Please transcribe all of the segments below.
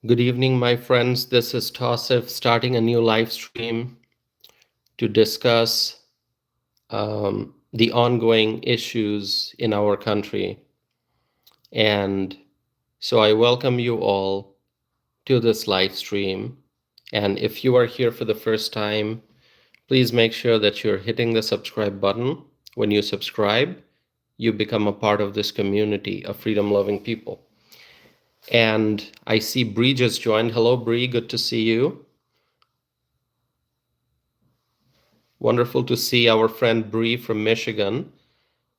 Good evening, my friends. This is Tausif starting a new live stream to discuss the ongoing issues in our country. And so I welcome you all to this live stream. And if you are here for the first time, please make sure that you're hitting the subscribe button. When you subscribe, you become a part of this community of freedom-loving people. And I see Bree just joined. Hello, Bree. Good to see you. Wonderful to see our friend Bree from Michigan.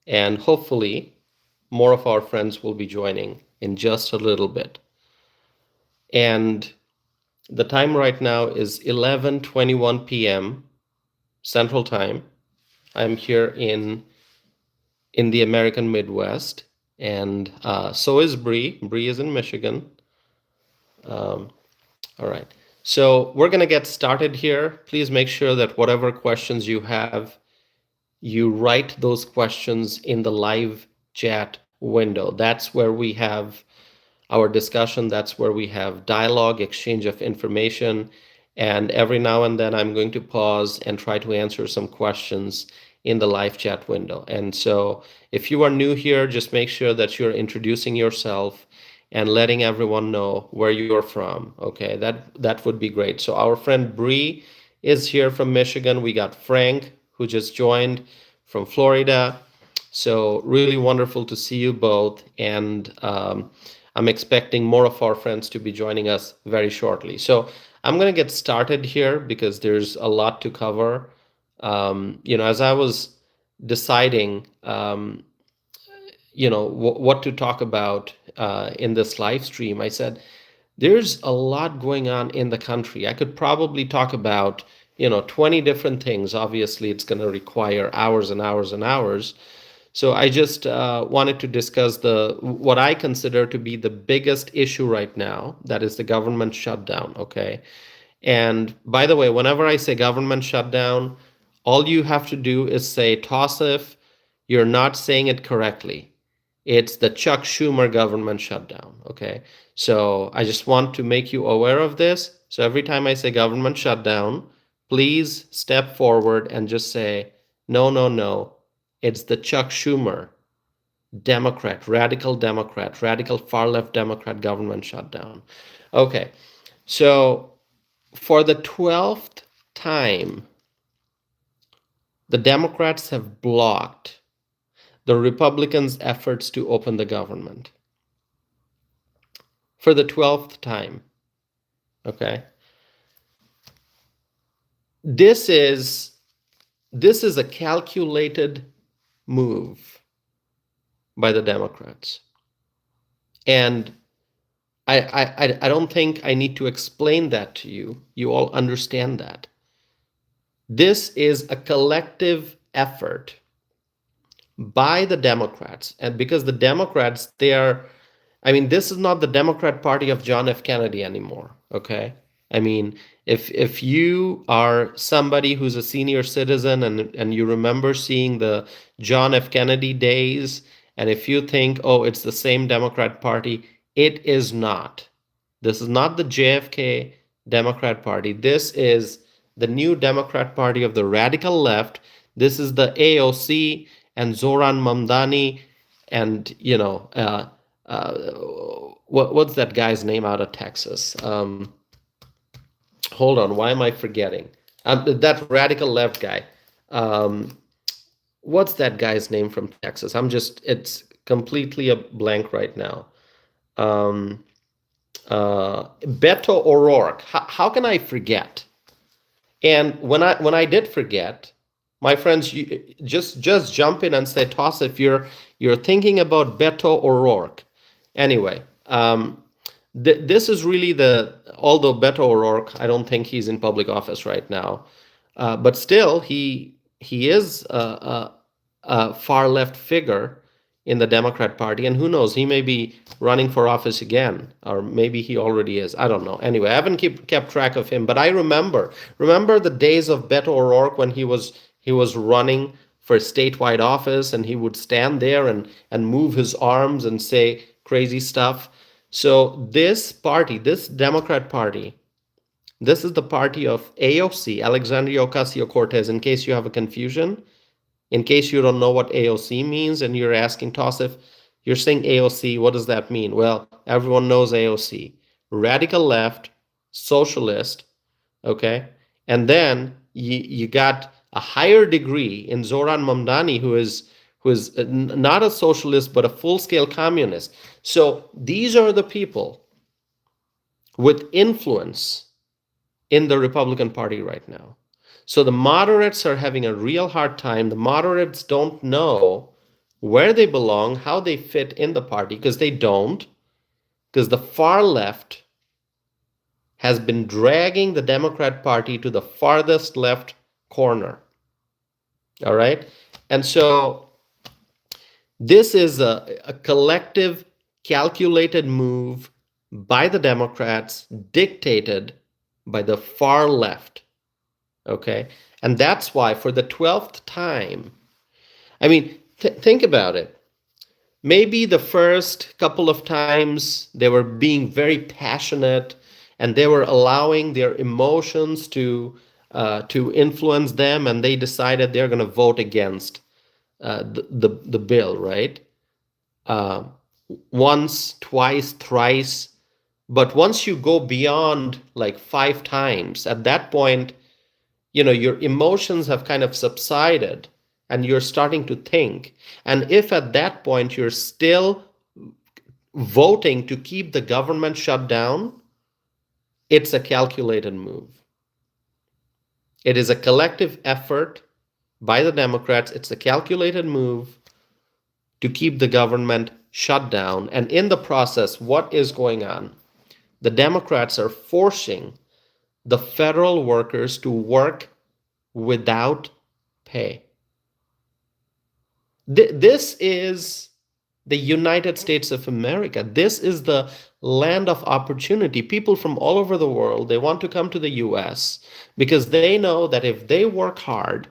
And hopefully, more of our friends will be joining in just a little bit. And the time right now is 11:21 p.m. Central Time. I'm here in the American Midwest, and so is Bree. Bree is in Michigan. All right. So we're going to get started here. Please make sure that whatever questions you have, you write those questions in the live chat window. That's where we have our discussion. That's where we have dialogue, exchange of information. And every now and then I'm going to pause and try to answer some questions in the live chat window. And so if you are new here, just make sure that you're introducing yourself and letting everyone know where you're from. Okay, that would be great. So our friend Bree is here from Michigan. We got Frank, who just joined from Florida. So really wonderful to see you both. And I'm expecting more of our friends to be joining us very shortly. So I'm going to get started here because there's a lot to cover. As I was deciding, what to talk about in this live stream, I said, there's a lot going on in the country. I could probably talk about, 20 different things. Obviously, it's going to require hours and hours and hours. So I just wanted to discuss what I consider to be the biggest issue right now, that is the government shutdown, okay? And by the way, whenever I say government shutdown, all you have to do is say, Tausif, you're not saying it correctly. It's the Chuck Schumer government shutdown, okay? So I just want to make you aware of this. So every time I say government shutdown, please step forward and just say, no, no, no. It's the Chuck Schumer Democrat, radical far left Democrat government shutdown. Okay, so for the 12th time, the Democrats have blocked the Republicans' efforts to open the government. For the 12th time. Okay. This is a calculated move by the Democrats. And I don't think I need to explain that to you. You all understand that. This is a collective effort by the Democrats. And because the Democrats, this is not the Democrat Party of John F. Kennedy anymore, okay? I mean, if you are somebody who's a senior citizen and you remember seeing the John F. Kennedy days, and if you think, oh, it's the same Democrat Party, it is not. This is not the JFK Democrat Party. This is the new Democrat Party of the radical left. This is the AOC and Zoran Mamdani and, what's that guy's name out of Texas? Hold on, why am I forgetting? That radical left guy. What's that guy's name from Texas? It's completely a blank right now. Beto O'Rourke. How can I forget? And when I did forget, my friends, you just jump in and say, Toss, if you're thinking about Beto O'Rourke. Anyway, this is really although Beto O'Rourke, I don't think he's in public office right now, but still he is a far left figure in the Democrat Party, and who knows, he may be running for office again, or maybe he already is. I don't know. Anyway, I haven't kept track of him, but I remember the days of Beto O'Rourke when he was running for statewide office, and he would stand there and move his arms and say crazy stuff. So this party, this Democrat Party, this is the party of AOC, Alexandria Ocasio-Cortez, in case you have a confusion. In case you don't know what AOC means and you're asking Tosif, you're saying AOC, what does that mean? Well, everyone knows AOC. Radical left, socialist, okay? And then you got a higher degree in Zoran Mamdani, who is not a socialist but a full-scale communist. So these are the people with influence in the Republican Party right now. So the moderates are having a real hard time. The moderates don't know where they belong, how they fit in the party, because they don't, because the far left has been dragging the Democrat Party to the farthest left corner. All right? And so this is a collective, calculated move by the Democrats, dictated by the far left. Okay? And that's why, for the 12th time, I mean, think about it. Maybe the first couple of times they were being very passionate and they were allowing their emotions to influence them, and they decided they're going to vote against the bill, right? Uh, Once, twice, thrice. But once you go beyond like 5 times, at that point, your emotions have kind of subsided and you're starting to think. And if at that point you're still voting to keep the government shut down, it's a calculated move. It is a collective effort by the Democrats. It's a calculated move to keep the government shut down. And in the process, what is going on? The Democrats are forcing the federal workers to work without pay. This is the United States of America. This is the land of opportunity. People from all over the world, they want to come to the US because they know that if they work hard,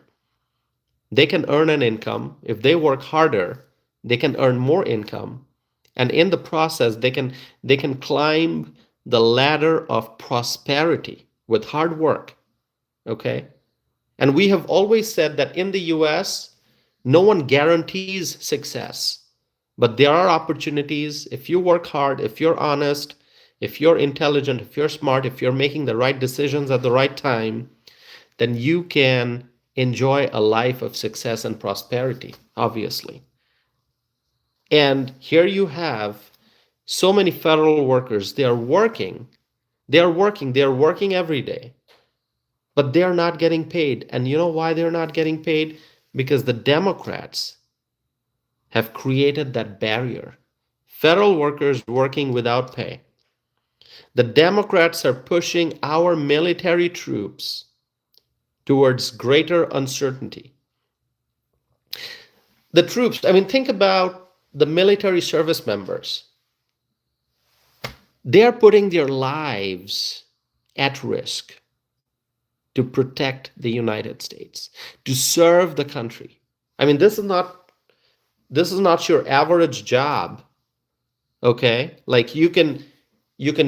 they can earn an income. If they work harder, they can earn more income. And in the process, they can climb the ladder of prosperity with hard work. Okay? And we have always said that in the US, no one guarantees success. But there are opportunities. If you work hard, if you're honest, if you're intelligent, if you're smart, if you're making the right decisions at the right time, then you can enjoy a life of success and prosperity, obviously. And here you have so many federal workers. They are working every day, but they're not getting paid. And you know why they're not getting paid? Because the Democrats have created that barrier. Federal workers working without pay. The Democrats are pushing our military troops towards greater uncertainty. The troops, I mean, think about the military service members. They are putting their lives at risk to protect the United States, to serve the country. I mean, this is not your average job. Okay? Like you can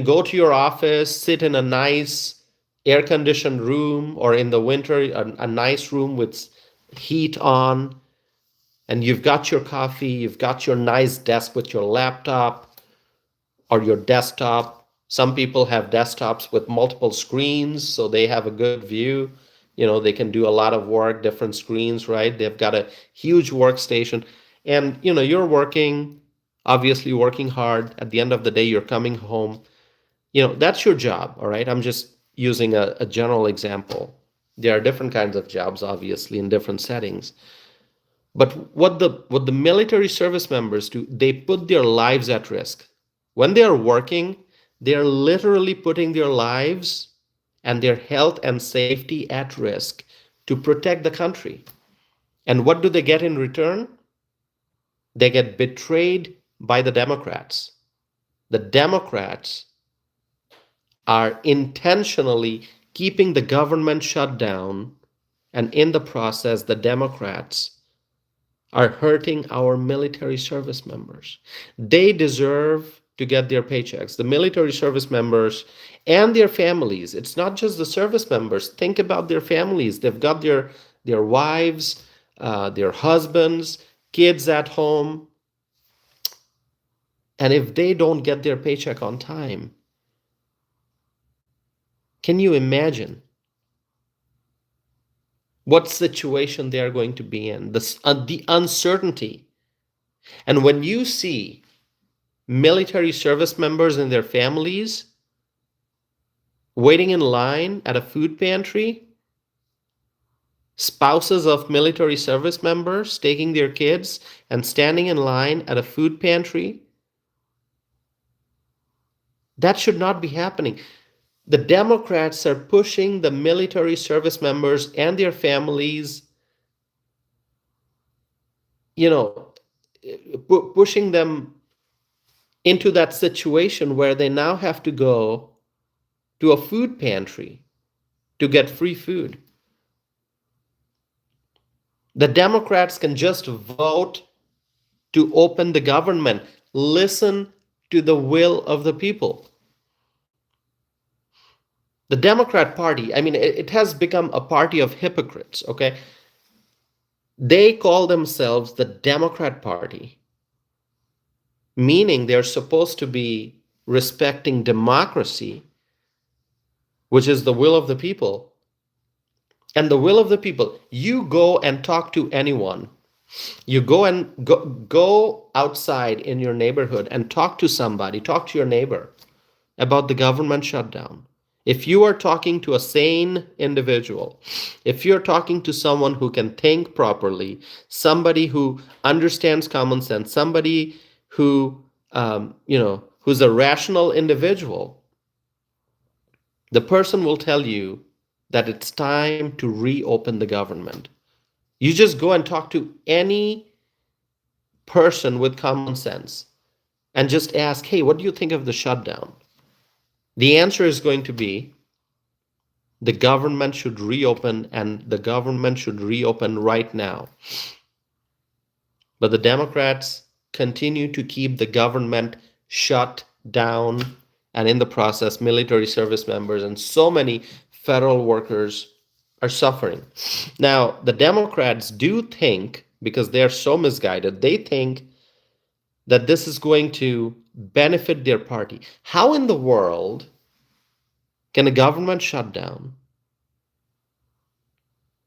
go to your office, sit in a nice air-conditioned room, or in the winter, a nice room with heat on, and you've got your coffee, you've got your nice desk with your laptop or your desktop. Some people have desktops with multiple screens, so they have a good view. They can do a lot of work, different screens, right? They've got a huge workstation. And, you're obviously working hard. At the end of the day, you're coming home. That's your job, all right? I'm just using a general example. There are different kinds of jobs, obviously, in different settings. But what the military service members do, they put their lives at risk. When they are working, they are literally putting their lives and their health and safety at risk to protect the country. And what do they get in return? They get betrayed by the Democrats. The Democrats are intentionally keeping the government shut down, and in the process, the Democrats are hurting our military service members. They deserve to get their paychecks. The military service members and their families. It's not just the service members. Think about their families. They've got their wives, their husbands, kids at home. And if they don't get their paycheck on time, can you imagine what situation they are going to be in? The uncertainty. And when you see military service members and their families waiting in line at a food pantry, spouses of military service members taking their kids and standing in line at a food pantry, that should not be happening. The Democrats are pushing the military service members and their families, pushing them into that situation where they now have to go to a food pantry to get free food. The Democrats can just vote to open the government. Listen to the will of the people. The Democrat Party, it has become a party of hypocrites, okay? They call themselves the Democrat Party, meaning they're supposed to be respecting democracy, which is the will of the people. And the will of the people, you go and talk to anyone. You go outside in your neighborhood and talk to somebody, talk to your neighbor about the government shutdown. If you are talking to a sane individual, if you're talking to someone who can think properly, somebody who understands common sense, somebody who, who's a rational individual, the person will tell you that it's time to reopen the government. You just go and talk to any person with common sense and just ask, hey, what do you think of the shutdown? The answer is going to be the government should reopen, and the government should reopen right now. But the Democrats continue to keep the government shut down, and in the process, military service members and so many federal workers are suffering. Now, the Democrats do think, because they're so misguided, they think that this is going to benefit their party. How in the world can a government shut down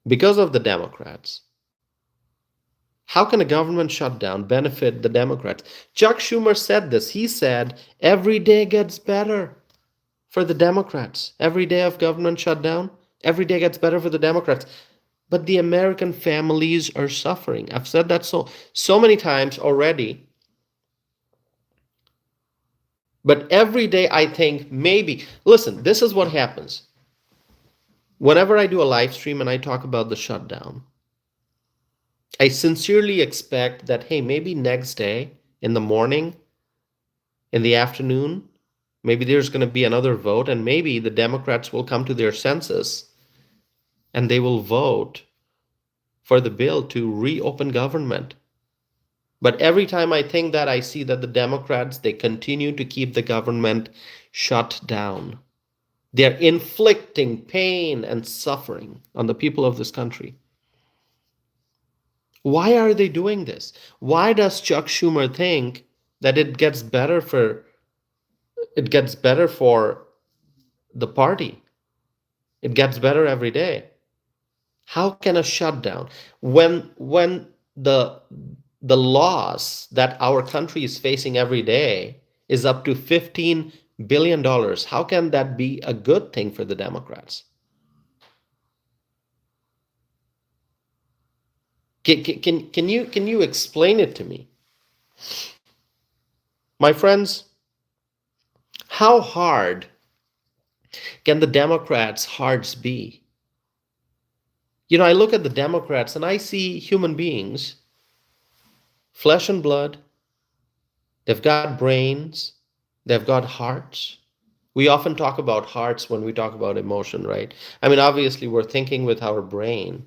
because of the Democrats? How can a government shutdown benefit the Democrats? Chuck Schumer said this. He said, every day gets better for the Democrats. Every day of government shutdown, every day gets better for the Democrats. But the American families are suffering. I've said that so many times already. But every day I think maybe, listen, this is what happens. Whenever I do a live stream and I talk about the shutdown, I sincerely expect that, hey, maybe next day in the morning, in the afternoon, maybe there's going to be another vote, and maybe the Democrats will come to their senses and they will vote for the bill to reopen government. But every time I think that, I see that the Democrats, they continue to keep the government shut down. They're inflicting pain and suffering on the people of this country. Why are they doing this? Why does Chuck Schumer think that it gets better for the party? It gets better every day. How can a shutdown, when the loss that our country is facing every day is up to $15 billion, how can that be a good thing for the Democrats? Can you explain it to me? My friends, how hard can the Democrats' hearts be? I look at the Democrats and I see human beings, flesh and blood. They've got brains. They've got hearts. We often talk about hearts when we talk about emotion, right? Obviously, we're thinking with our brain.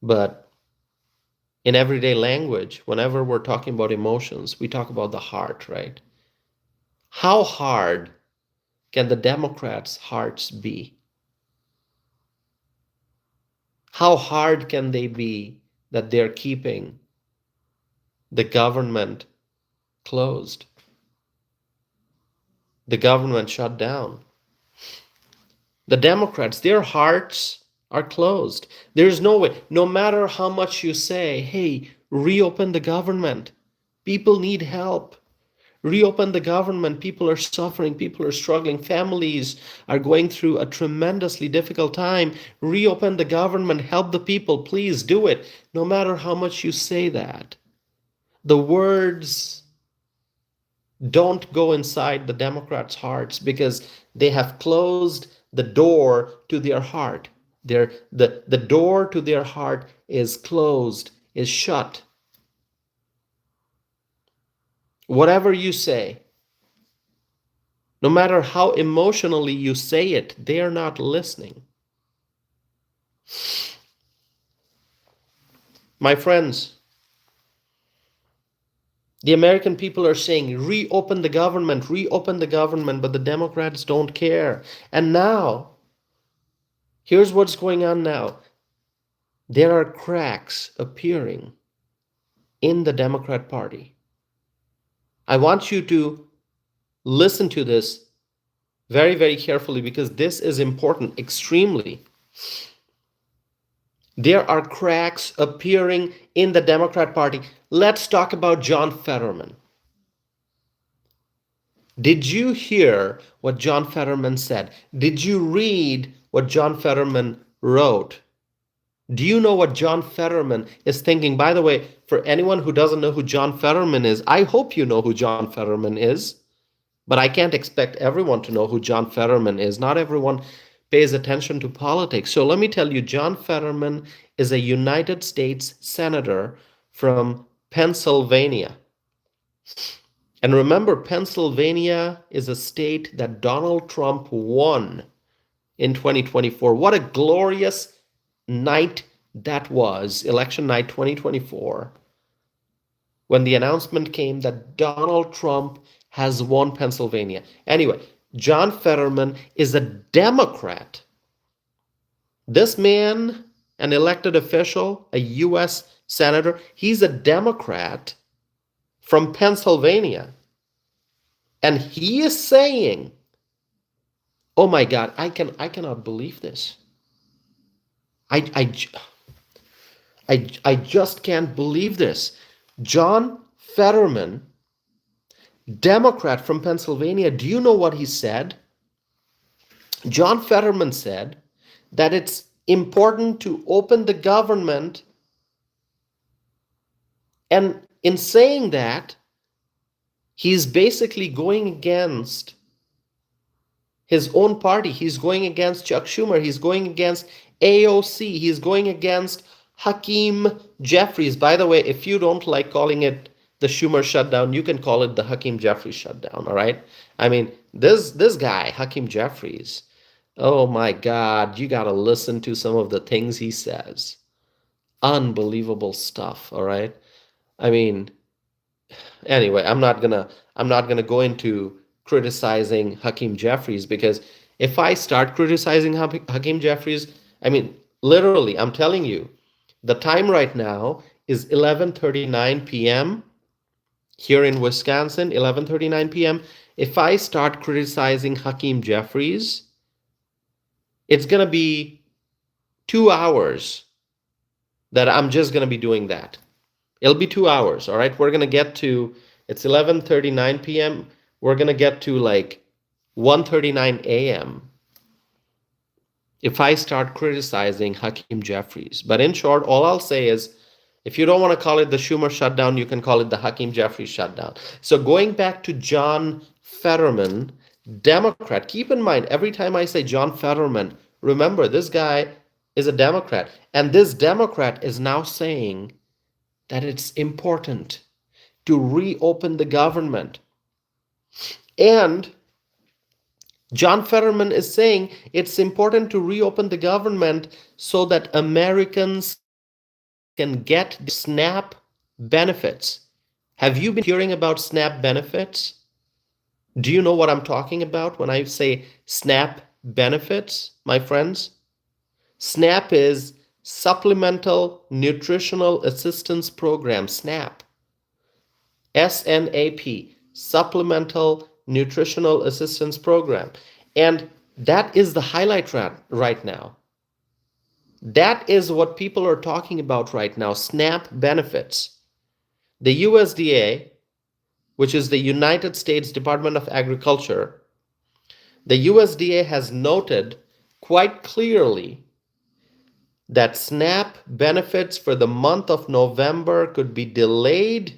But in everyday language, whenever we're talking about emotions, we talk about the heart, right? How hard can the Democrats' hearts be? How hard can they be that they're keeping the government closed, the government shut down? The Democrats, their hearts are closed. There's no way, no matter how much you say, hey, reopen the government, people need help. Reopen the government, people are suffering, people are struggling, families are going through a tremendously difficult time. Reopen the government, help the people, please do it. No matter how much you say that, the words don't go inside the Democrats' hearts because they have closed the door to their heart. The door to their heart is closed, is shut. Whatever you say, no matter how emotionally you say it, they are not listening. My friends, the American people are saying, reopen the government, but the Democrats don't care. And now, here's what's going on now. There are cracks appearing in the Democrat Party. I want you to listen to this very, very carefully because this is important, extremely. There are cracks appearing in the Democrat Party. Let's talk about John Fetterman. Did you hear what John Fetterman said? Did you read what John Fetterman wrote? Do you know what John Fetterman is thinking? By the way, for anyone who doesn't know who John Fetterman is, I hope you know who John Fetterman is. But I can't expect everyone to know who John Fetterman is. Not everyone pays attention to politics. So let me tell you, John Fetterman is a United States Senator from Pennsylvania. And remember, Pennsylvania is a state that Donald Trump won in 2024. What a glorious night that was, election night 2024, when the announcement came that Donald Trump has won Pennsylvania. Anyway, John Fetterman is a Democrat. This man, an elected official, a U.S. senator, he's a Democrat from Pennsylvania. And he is saying, oh my God, I cannot believe this. I just can't believe this. John Fetterman, Democrat from Pennsylvania, do you know what he said? John Fetterman said that it's important to open the government, and in saying that, he's basically going against his own party. He's going against Chuck Schumer. He's going against AOC. He's going against Hakeem Jeffries. By the way, if you don't like calling it the Schumer shutdown, you can call it the Hakeem Jeffries shutdown, all right? I mean, this guy, Hakeem Jeffries, oh my God, you got to listen to some of the things he says. Unbelievable stuff, all right? I mean, anyway, I'm not gonna go into criticizing Hakeem Jeffries, because if I start criticizing Hakeem Jeffries, I mean, literally, I'm telling you, the time right now is 11:39 p.m. here in Wisconsin, 11:39 p.m. If I start criticizing Hakeem Jeffries, it's gonna be 2 hours that I'm just gonna be doing that. It'll be 2 hours, all right? We're going to get to, it's 11:39 p.m. We're going to get to like 1:39 a.m. if I start criticizing Hakeem Jeffries. But in short, all I'll say is, if you don't want to call it the Schumer shutdown, you can call it the Hakeem Jeffries shutdown. So going back to John Fetterman, Democrat, keep in mind, every time I say John Fetterman, remember, this guy is a Democrat. And this Democrat is now saying that it's important to reopen the government. And John Fetterman is saying it's important to reopen the government so that Americans can get the SNAP benefits. Have you been hearing about SNAP benefits? Do you know what I'm talking about when I say SNAP benefits, my friends? SNAP is Supplemental Nutritional Assistance Program, SNAP. SNAP, Supplemental Nutritional Assistance Program. And that is the highlight right now. That is what people are talking about right now, SNAP benefits. The USDA, which is the United States Department of Agriculture, the USDA has noted quite clearly that SNAP benefits for the month of November could be delayed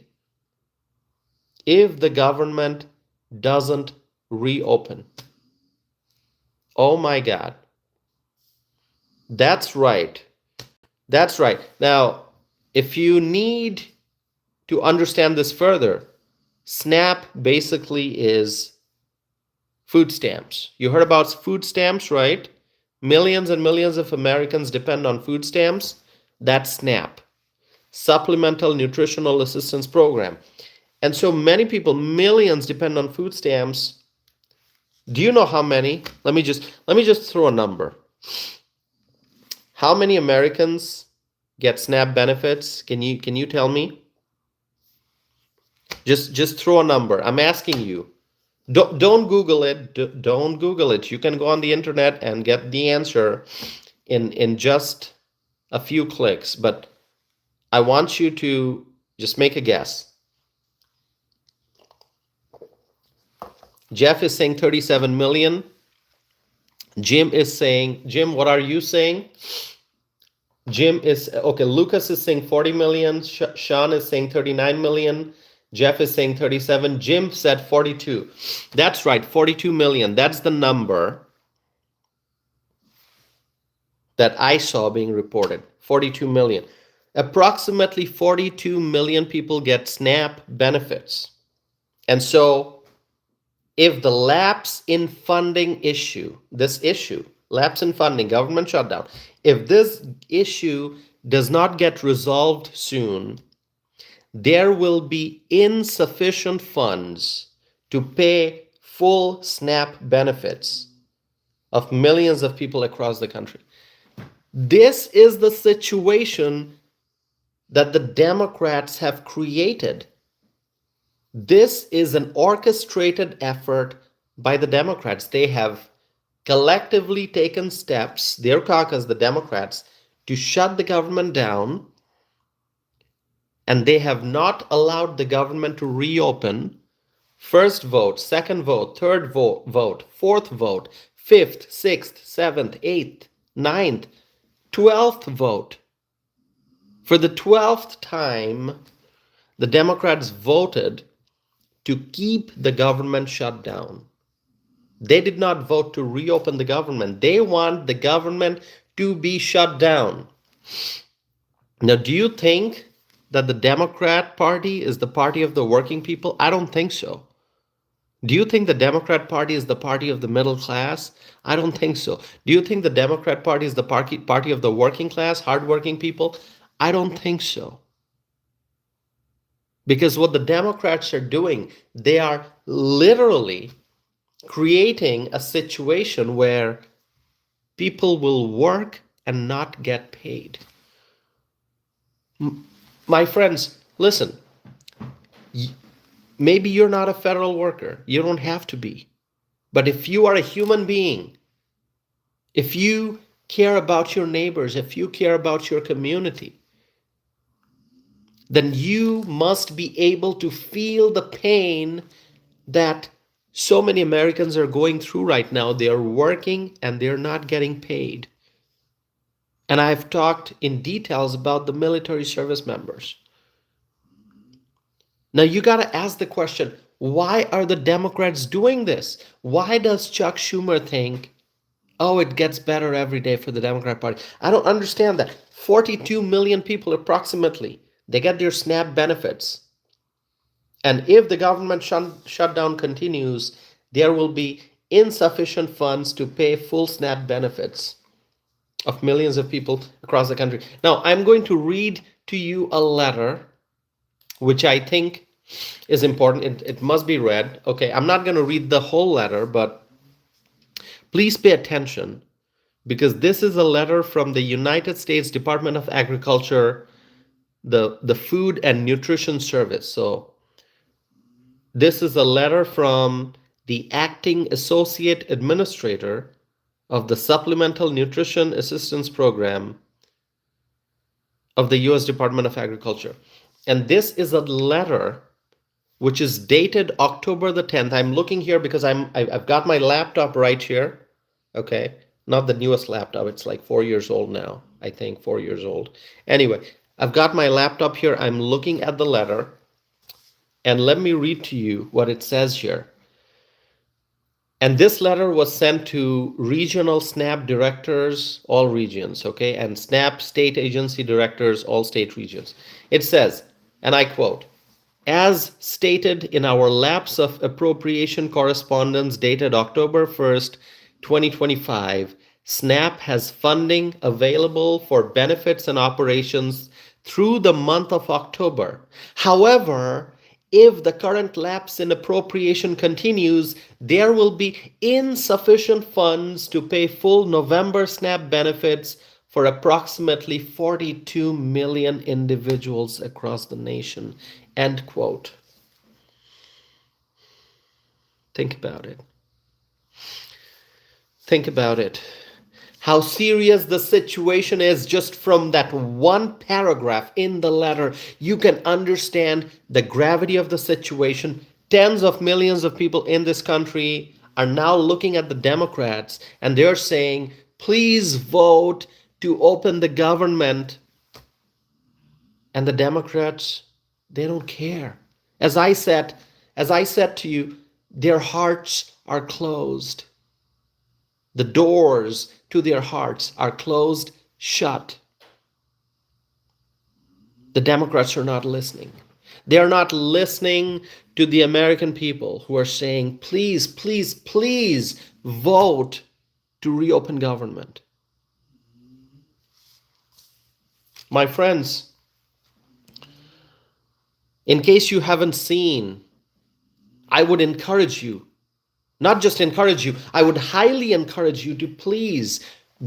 if the government doesn't reopen. Oh my God. That's right. That's right. Now, if you need to understand this further, SNAP basically is food stamps. You heard about food stamps, right? Millions and millions of Americans depend on food stamps. That's SNAP, Supplemental Nutritional Assistance Program. And so many people, millions depend on food stamps. Do you know how many? Let me just throw a number. How many Americans get SNAP benefits? Can you tell me? Just throw a number. I'm asking you. Don't Google it. Don't Google it. You can go on the internet and get the answer in just a few clicks. But I want you to just make a guess. Jeff is saying 37 million. Jim, what are you saying? Jim is, okay, Lucas is saying 40 million. Sean is saying 39 million. Jeff is saying 37. Jim said 42. That's right, 42 million. That's the number that I saw being reported. 42 million. Approximately 42 million people get SNAP benefits. And so if the lapse in funding issue, lapse in funding, government shutdown, if this issue does not get resolved soon, there will be insufficient funds to pay full SNAP benefits of millions of people across the country. This is the situation that the Democrats have created. This is an orchestrated effort by the Democrats. They have collectively taken steps, their caucus, the Democrats, to shut the government down, and they have not allowed the government to reopen. First vote, second vote, third vote, fourth vote, fifth, sixth, seventh, eighth, ninth, 12th vote. For the 12th time, the Democrats voted to keep the government shut down. They did not vote to reopen the government. They want the government to be shut down. Now, do you think that the Democrat Party is the party of the working people? I don't think so. Do you think the Democrat Party is the party of the middle class? I don't think so. Do you think the Democrat Party is the party of the working class, hardworking people? I don't think so. Because what the Democrats are doing, they are literally creating a situation where people will work and not get paid. My friends, listen, maybe you're not a federal worker. You don't have to be. But if you are a human being, if you care about your neighbors, if you care about your community, then you must be able to feel the pain that so many Americans are going through right now. They are working and they're not getting paid. And I've talked in details about the military service members. Now you got to ask the question, why are the Democrats doing this? Why does Chuck Schumer think, oh, it gets better every day for the Democrat Party? I don't understand that. 42 million people approximately, they get their SNAP benefits. And if the government shutdown continues, there will be insufficient funds to pay full SNAP benefits of millions of people across the country. Now, I'm going to read to you a letter which I think is important. It must be read. Okay, I'm not going to read the whole letter, but please pay attention because this is a letter from the United States Department of Agriculture, the Food and Nutrition Service. So this is a letter from the acting associate administrator of the Supplemental Nutrition Assistance Program of the US Department of Agriculture. And this is a letter which is dated October the 10th. I'm looking here because I've got my laptop right here. Okay, not the newest laptop. It's like 4 years old now. I think 4 years old. Anyway, I've got my laptop here. I'm looking at the letter. And let me read to you what it says here. And this letter was sent to regional SNAP directors, all regions, okay, and SNAP state agency directors, all state regions. It says, and I quote, as stated in our lapse of appropriation correspondence dated October 1st, 2025, SNAP has funding available for benefits and operations through the month of October. However, if the current lapse in appropriation continues, there will be insufficient funds to pay full November SNAP benefits for approximately 42 million individuals across the nation. End quote. Think about it. Think about it. How serious the situation is just from that one paragraph in the letter. You can understand the gravity of the situation. Tens of millions of people in this country are now looking at the Democrats and they're saying, please vote to open the government. And the Democrats, they don't care. As I said to you, their hearts are closed. The doors to their hearts are closed shut. The Democrats are not listening. They are not listening to the American people who are saying, please, please, please vote to reopen government. My friends, in case you haven't seen, I would encourage you, not just encourage you, I would highly encourage you to please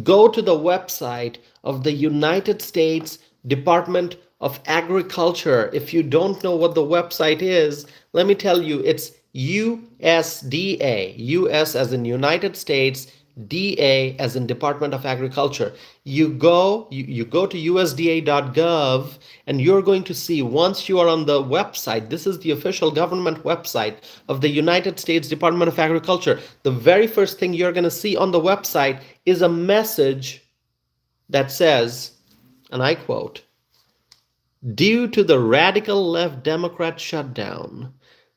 go to the website of the United States Department of Agriculture. If you don't know what the website is, let me tell you, it's USDA, US as in United States, DA as in Department of Agriculture. You go to usda.gov and you're going to see, once you are on the website, this is the official government website of the United States Department of Agriculture. The very first thing you're going to see on the website is a message that says, and I quote, due to the radical left Democrat shutdown,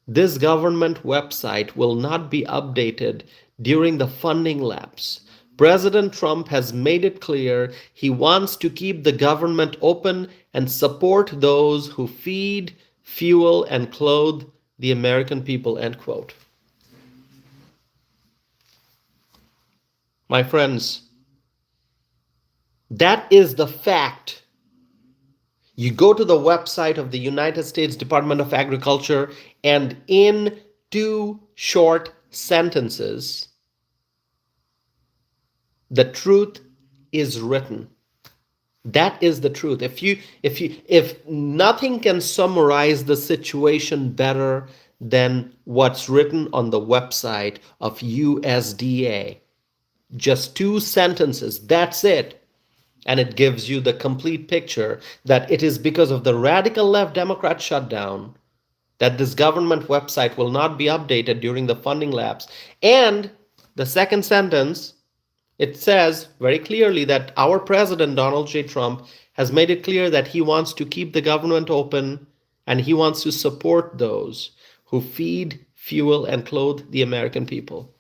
this government website will not be updated during the funding lapse. President Trump has made it clear he wants to keep the government open and support those who feed, fuel, and clothe the American people, end quote. My friends, that is the fact. You go to the website of the United States Department of Agriculture, and in 2 short sentences, the truth is written. That is the truth. If nothing can summarize the situation better than what's written on the website of USDA, just 2 sentences, that's it. And it gives you the complete picture that it is because of the radical left Democrat shutdown that this government website will not be updated during the funding lapse. And the second sentence, it says very clearly that our president, Donald J. Trump, has made it clear that he wants to keep the government open and he wants to support those who feed, fuel, and clothe the American people.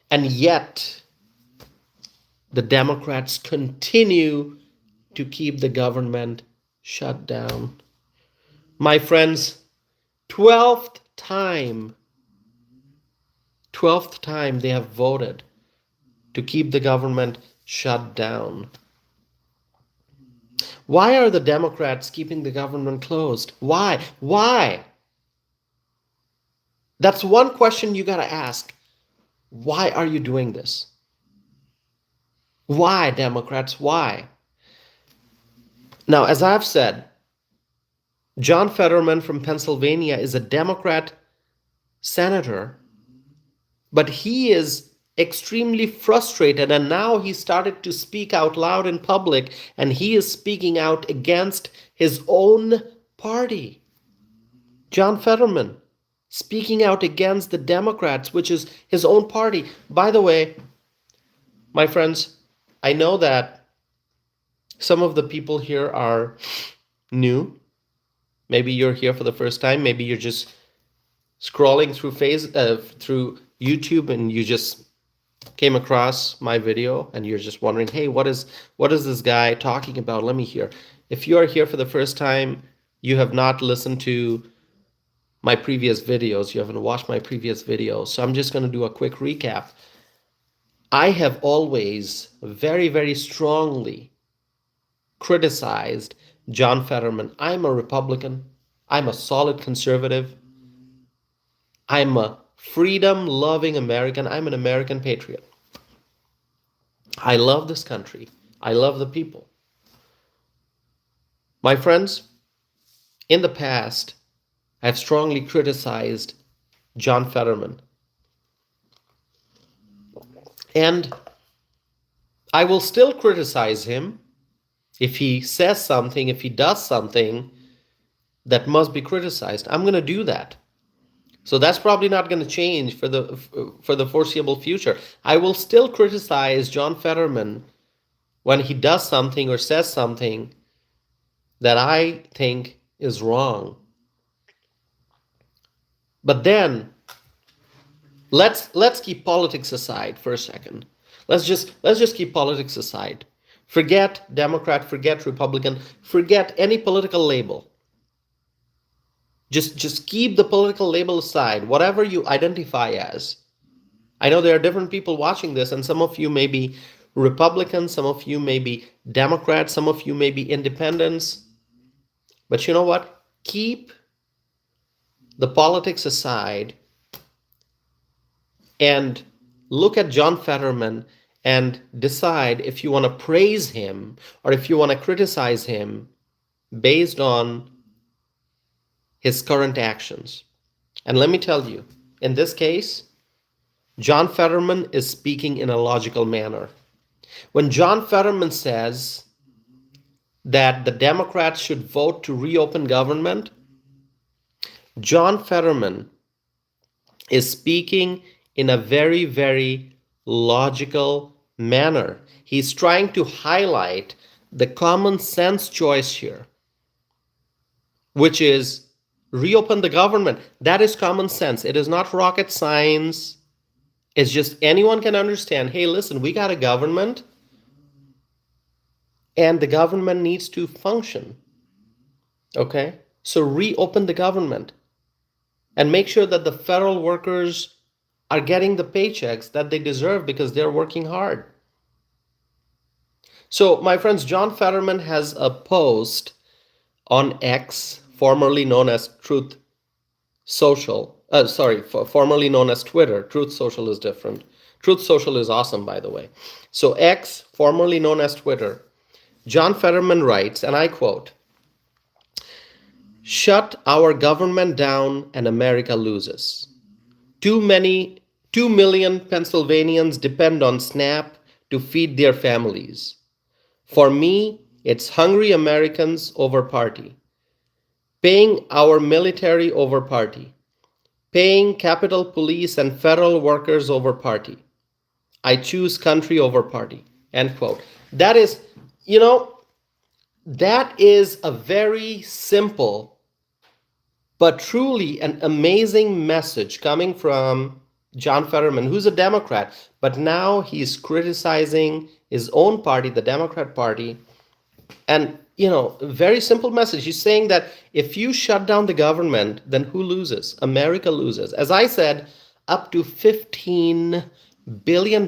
And yet, the Democrats continue to keep the government shut down. My friends, 12th time they have voted to keep the government shut down. Why are the Democrats keeping the government closed? Why? Why? That's one question you got to ask. Why are you doing this? Why, Democrats? Why? Now, as I've said, John Fetterman from Pennsylvania is a Democrat senator, but he is extremely frustrated, and now he started to speak out loud in public, and he is speaking out against his own party. John Fetterman speaking out against the Democrats, which is his own party. By the way, my friends, I know that some of the people here are new. Maybe you're here for the first time. Maybe you're just scrolling through YouTube, and you just came across my video and you're just wondering, hey, what is this guy talking about? Let me hear. If you are here for the first time, you have not listened to my previous videos, you haven't watched my previous videos, so I'm just going to do a quick recap. I have always very, very strongly criticized John Fetterman. I'm a Republican. I'm a solid conservative. I'm a freedom-loving American. I'm an American patriot. I love this country. I love the people. My friends, in the past, I've strongly criticized John Fetterman. And I will still criticize him if he says something, if he does something that must be criticized. I'm going to do that. So that's probably not going to change for the foreseeable future. I will still criticize John Fetterman when he does something or says something that I think is wrong. But then let's keep politics aside for a second. Let's just keep politics aside. Forget Democrat, forget Republican, forget any political label. Just keep the political label aside, whatever you identify as. I know there are different people watching this, and some of you may be Republicans, some of you may be Democrats, some of you may be independents. But you know what? Keep the politics aside and look at John Fetterman and decide if you want to praise him or if you want to criticize him based on his current actions. And let me tell you, in this case, John Fetterman is speaking in a logical manner. When John Fetterman says that the Democrats should vote to reopen government, John Fetterman is speaking in a very, very logical manner. He's trying to highlight the common sense choice here, which is reopen the government. That is common sense. It is not rocket science. It's just anyone can understand, hey, listen, we got a government and the government needs to function. Okay? So reopen the government and make sure that the federal workers are getting the paychecks that they deserve because they're working hard. So, my friends, John Fetterman has a post on X, formerly known as Truth Social. Formerly known as Twitter. Truth Social is different. Truth Social is awesome, by the way. So X, formerly known as Twitter, John Fetterman writes, and I quote, "Shut our government down and America loses. 2 million Pennsylvanians depend on SNAP to feed their families. For me, it's hungry Americans over party. Paying our military over party. Paying Capitol Police and federal workers over party. I choose country over party." End quote. That is, that is a very simple but truly an amazing message coming from John Fetterman, who's a Democrat, but now he's criticizing his own party, the Democrat Party. And, very simple message. He's saying that if you shut down the government, then who loses? America loses. As I said, up to $15 billion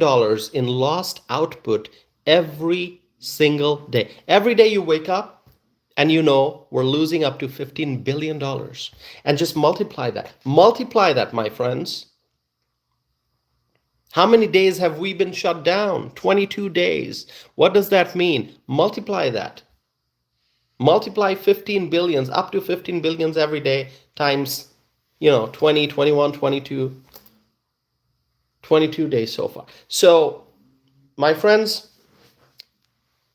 in lost output every single day. Every day you wake up, And we're losing up to $15 billion. And just multiply that. Multiply that, my friends. How many days have we been shut down? 22 days. What does that mean? Multiply that. Multiply 15 billions, up to 15 billions every day times, 20, 21, 22, 22 days so far. So, my friends,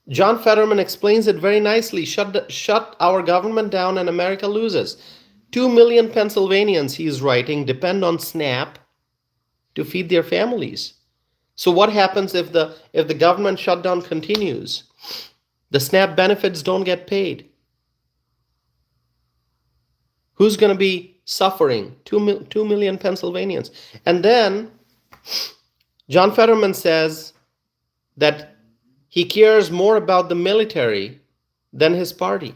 John Fetterman explains it very nicely. Shut our government down and America loses. 2 million Pennsylvanians, he's writing, depend on SNAP to feed their families. So what happens if the government shutdown continues? The SNAP benefits don't get paid. Who's going to be suffering? 2 million Pennsylvanians. And then John Fetterman says that he cares more about the military than his party.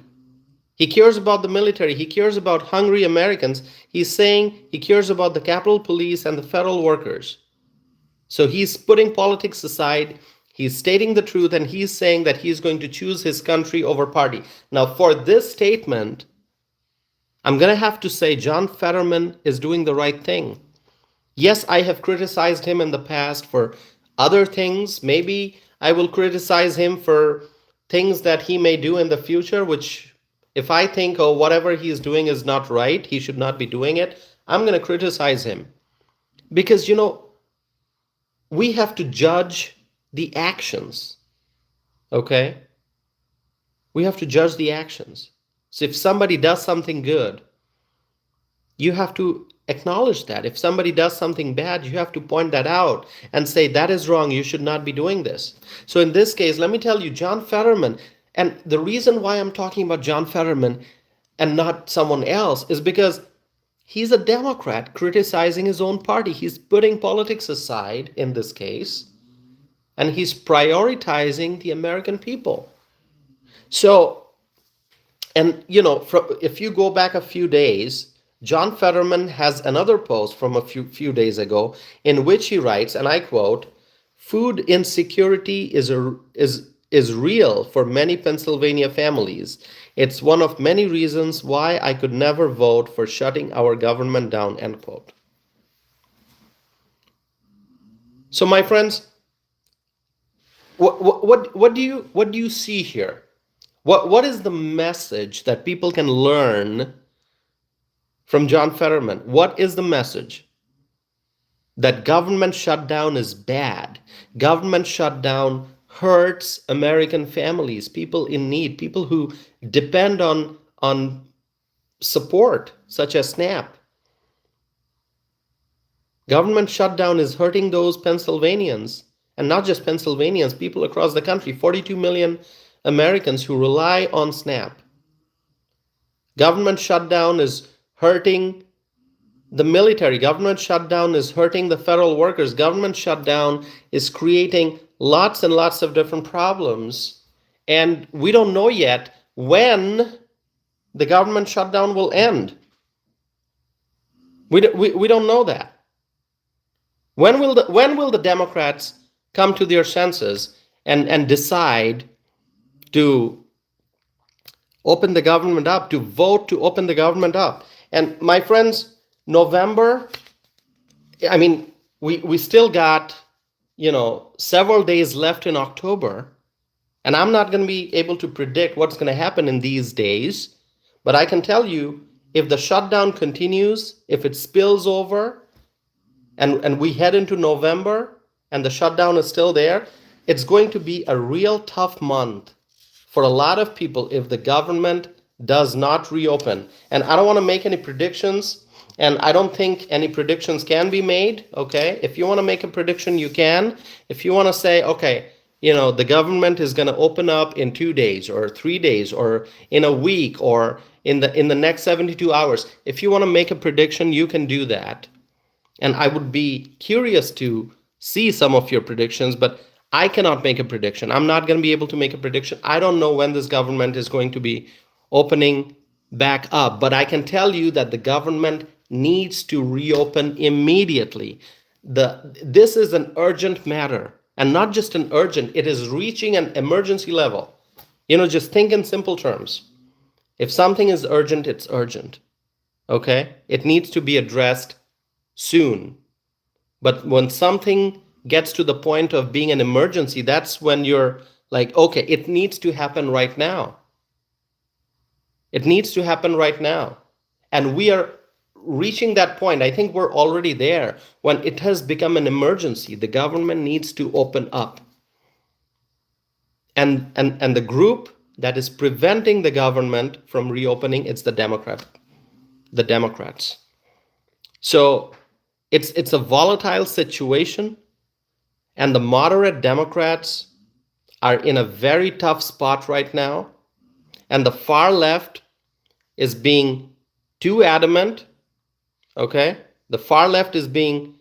He cares about the military. He cares about hungry Americans. He's saying he cares about the Capitol Police and the federal workers. So he's putting politics aside. He's stating the truth, and he's saying that he's going to choose his country over party. Now, for this statement, I'm going to have to say John Fetterman is doing the right thing. Yes, I have criticized him in the past for other things. Maybe I will criticize him for things that he may do in the future, which if I think, oh, whatever he's doing is not right, he should not be doing it, I'm going to criticize him. Because, we have to judge the actions, okay? We have to judge the actions. So if somebody does something good, you have to acknowledge that. If somebody does something bad, you have to point that out and say, that is wrong, you should not be doing this. So in this case, let me tell you, John Fetterman, and the reason why I'm talking about John Fetterman and not someone else is because he's a Democrat criticizing his own party. He's putting politics aside in this case, and he's prioritizing the American people. So, and if you go back a few days, John Fetterman has another post from a few days ago in which he writes, and I quote, "Food insecurity is real for many Pennsylvania families. It's one of many reasons why I could never vote for shutting our government down," end quote. So my friends, what do you see here? What is the message that people can learn from John Fetterman? What is the message? That government shutdown is bad. Government shutdown hurts American families, people in need, people who depend on support such as SNAP. Government shutdown is hurting those Pennsylvanians, and not just Pennsylvanians, people across the country, 42 million Americans who rely on SNAP. Government shutdown is hurting the military. Government shutdown is hurting the federal workers. Government shutdown is creating lots and lots of different problems. And we don't know yet when the government shutdown will end. We don't know that. When will the Democrats come to their senses and decide to open the government up, to vote to open the government up? And my friends, November, I mean, we still got, several days left in October, and I'm not going to be able to predict what's going to happen in these days, but I can tell you, if the shutdown continues, if it spills over, and we head into November, and the shutdown is still there, it's going to be a real tough month for a lot of people if the government does not reopen. And I don't want to make any predictions, and I don't think any predictions can be made, okay? If you want to make a prediction, you can. If you want to say, okay, the government is going to open up in 2 days or 3 days or in a week or in the next 72 hours, if you want to make a prediction, you can do that. And I would be curious to see some of your predictions, but I cannot make a prediction. I'm not going to be able to make a prediction. I don't know when this government is going to be opening back up, but I can tell you that the government needs to reopen immediately. This is an urgent matter, and not just an urgent, it is reaching an emergency level. Just think in simple terms. If something is urgent, it's urgent. Okay? It needs to be addressed soon. But when something gets to the point of being an emergency, that's when you're like, okay, it needs to happen right now. It needs to happen right now. And we are reaching that point. I think we're already there when it has become an emergency. The government needs to open up. And the group that is preventing the government from reopening, it's the Democrats. So it's a volatile situation, and the moderate Democrats are in a very tough spot right now, and the far left is being too adamant. Okay, the far left is being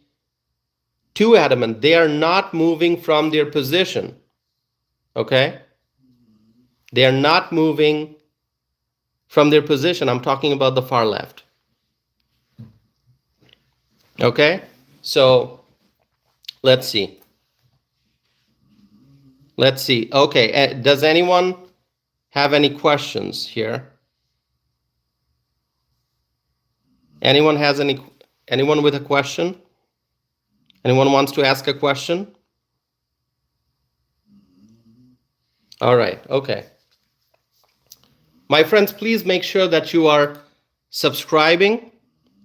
too adamant. They are not moving from their position. Okay, they are not moving from their position. I'm talking about the far left. Okay, so let's see. Okay, does anyone have any questions here? Anyone with a question? Anyone wants to ask a question? All right, okay. My friends, please make sure that you are subscribing,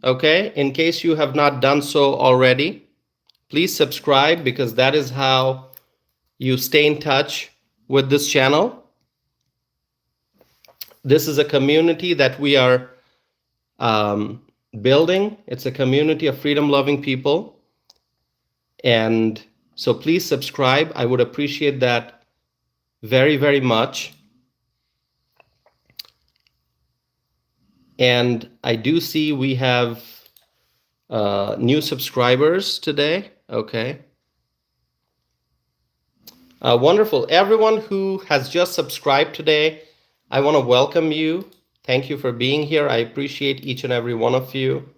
okay? In case you have not done so already, please subscribe, because that is how you stay in touch with this channel. This is a community that we are building. It's a community of freedom-loving people. And so please subscribe. I would appreciate that very, very much. And I do see we have new subscribers today. Okay. Wonderful. Everyone who has just subscribed today, I want to welcome you. Thank you for being here. I appreciate each and every one of you.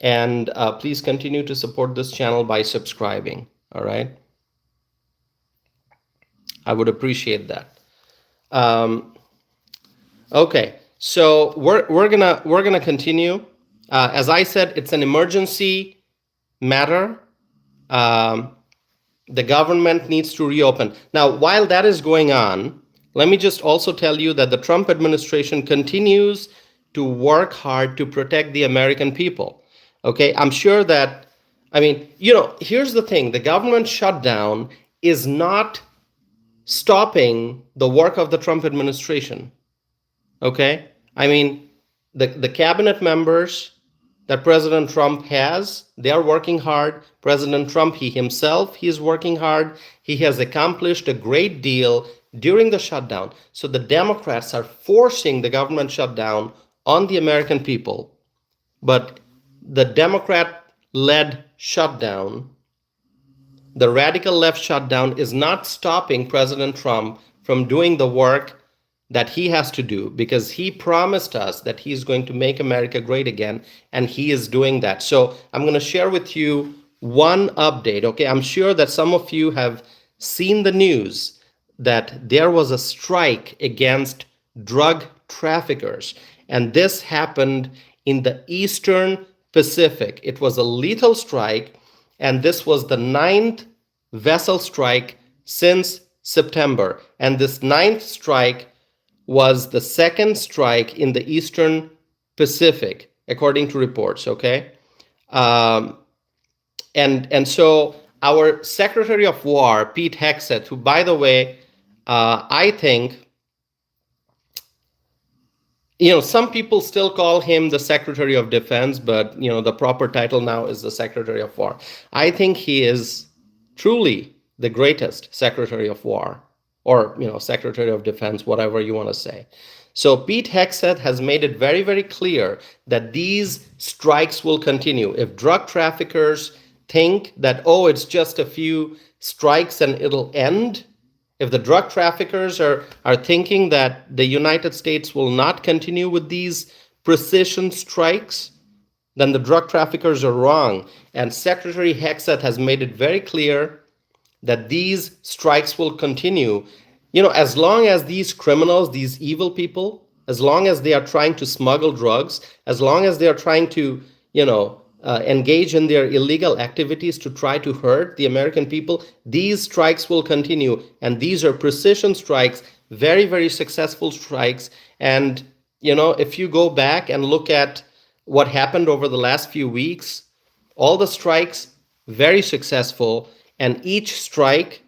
And please continue to support this channel by subscribing. All right. I would appreciate that. Okay. So we're gonna continue. As I said, it's an emergency matter. The government needs to reopen. Now, while that is going on, let me just also tell you that the Trump administration continues to work hard to protect the American people. Okay, I'm sure that, I mean, here's the thing: the government shutdown is not stopping the work of the Trump administration. Okay, I mean, the cabinet members that President Trump has, they are working hard. President Trump, he is working hard. He has accomplished a great deal during the shutdown. So the Democrats are forcing the government shutdown on the American people. But the Democrat-led shutdown, the radical left shutdown, is not stopping President Trump from doing the work that he has to do, because he promised us that he's going to make America great again, and he is doing that. So I'm going to share with you one update. Okay, I'm sure that some of you have seen the news that there was a strike against drug traffickers, and this happened in the Eastern Pacific. It was a lethal strike, and this was the 9th vessel strike since September. And this 9th strike was the second strike in the Eastern Pacific, according to reports, okay? And so our Secretary of War, Pete Hegseth, who, by the way, I think, some people still call him the Secretary of Defense, but, the proper title now is the Secretary of War. I think he is truly the greatest Secretary of War, or, Secretary of Defense, whatever you want to say. So Pete Hegseth has made it very, very clear that these strikes will continue. If drug traffickers think that, oh, it's just a few strikes and it'll end, if the drug traffickers are thinking that the United States will not continue with these precision strikes, then the drug traffickers are wrong. And Secretary Hegseth has made it very clear that these strikes will continue, as long as these criminals, these evil people, as long as they are trying to smuggle drugs, as long as they are trying to, engage in their illegal activities to try to hurt the American people, these strikes will continue. And these are precision strikes, very, very successful strikes. And, if you go back and look at what happened over the last few weeks, all the strikes, very successful. And each strike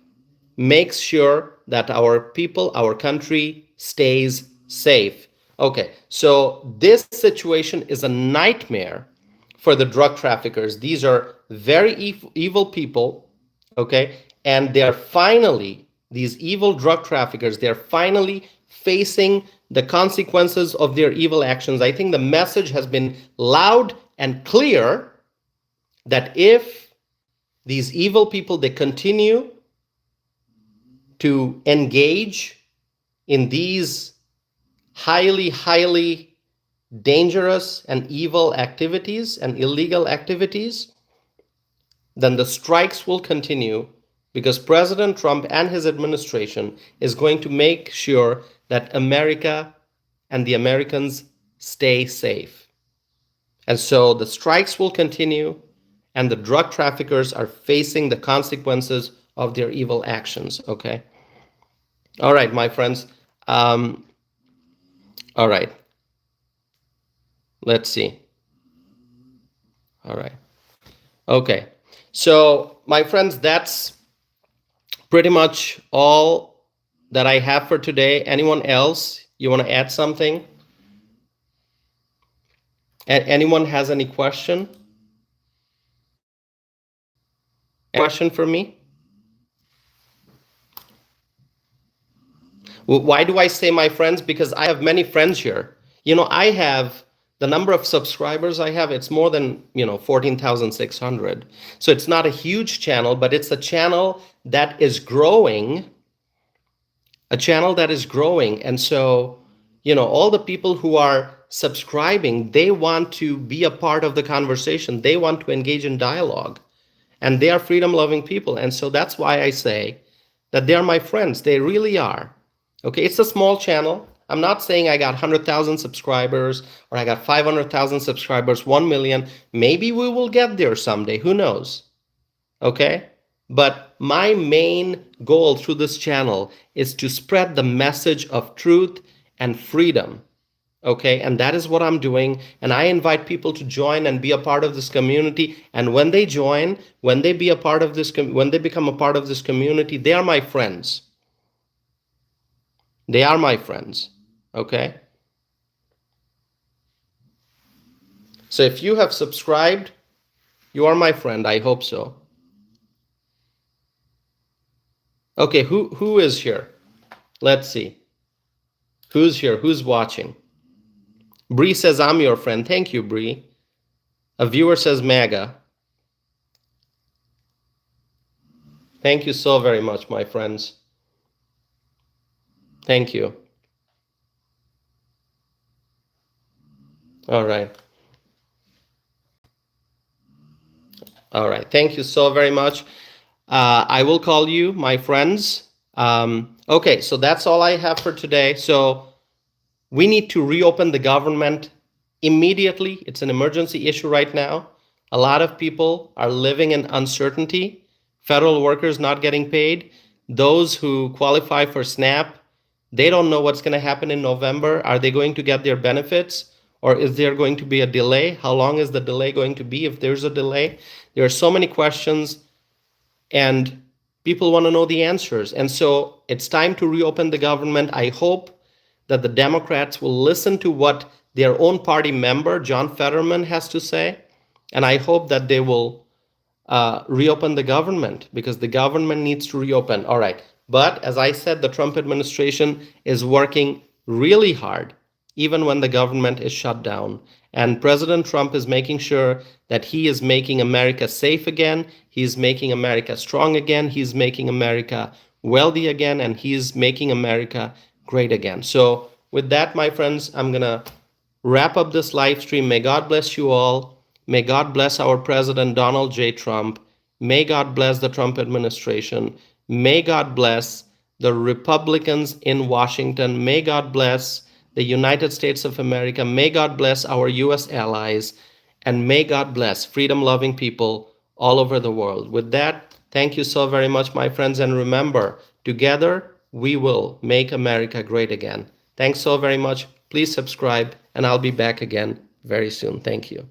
makes sure that our people, our country stays safe. Okay, so this situation is a nightmare for the drug traffickers. These are very evil people, okay? And they are finally, these evil drug traffickers, they're finally facing the consequences of their evil actions. I think the message has been loud and clear that if these evil people, they continue to engage in these highly, highly dangerous and evil activities and illegal activities, then the strikes will continue, because President Trump and his administration is going to make sure that America and the Americans stay safe. And so the strikes will continue, and the drug traffickers are facing the consequences of their evil actions, okay? All right, my friends. All right. Let's see. All right. Okay. So, my friends, that's pretty much all that I have for today. Anyone else? You want to add something? Anyone has any question? Question for me? Why do I say my friends? Because I have many friends here. I have the number of subscribers I have, it's more than, 14,600. So it's not a huge channel, but it's a channel that is growing, And so, all the people who are subscribing, they want to be a part of the conversation. They want to engage in dialogue, and they are freedom-loving people. And so that's why I say that they are my friends. They really are. Okay, it's a small channel. I'm not saying I got 100,000 subscribers or I got 500,000 subscribers, 1 million. Maybe we will get there someday. Who knows? Okay? But my main goal through this channel is to spread the message of truth and freedom. Okay? And that is what I'm doing. And I invite people to join and be a part of this community. And when they join, when they become a part of this community, they are my friends. They are my friends, okay? So if you have subscribed, you are my friend. I hope so. Okay, who is here? Let's see. Who's here? Who's watching? Bree says, I'm your friend. Thank you, Bree. A viewer says, MAGA. Thank you so very much, my friends. Thank you. All right. All right. Thank you so very much. I will call you my friends. Okay, so that's all I have for today. So we need to reopen the government immediately. It's an emergency issue right now. A lot of people are living in uncertainty. Federal workers not getting paid. Those who qualify for SNAP, they don't know what's going to happen in November. Are they going to get their benefits, or is there going to be a delay? How long is the delay going to be if there's a delay? There are so many questions, and people want to know the answers. And so it's time to reopen the government. I hope that the Democrats will listen to what their own party member, John Fetterman, has to say. And I hope that they will reopen the government, because the government needs to reopen. All right. But as I said, the Trump administration is working really hard, even when the government is shut down. And President Trump is making sure that he is making America safe again. He's making America strong again. He's making America wealthy again. And he's making America great again. So with that, my friends, I'm going to wrap up this live stream. May God bless you all. May God bless our President Donald J. Trump. May God bless the Trump administration. May God bless the Republicans in Washington. May God bless the United States of America. May God bless our U.S. allies, and may God bless freedom-loving people all over the world. With that, thank you so very much, my friends, and remember, together we will make America great again. Thanks so very much. Please subscribe, and I'll be back again very soon. Thank you.